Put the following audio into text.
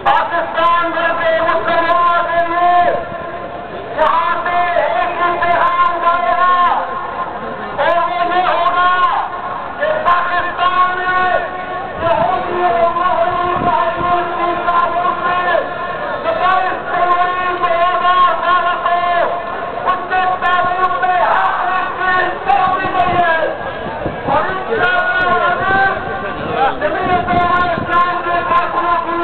پاکستان جیسے مسلمانوں کے لیے یہاں سے ایک امتحان جائے گا اور وہ یہ ہوگا کہ پاکستان میں یہودی اور مغربی بھائیوں کی تعلق سے 27 فروری 2018 کو اس کے تعلق میں آخری چیز چھوڑی گئی ہے اور اسلام کے قاتلوں کی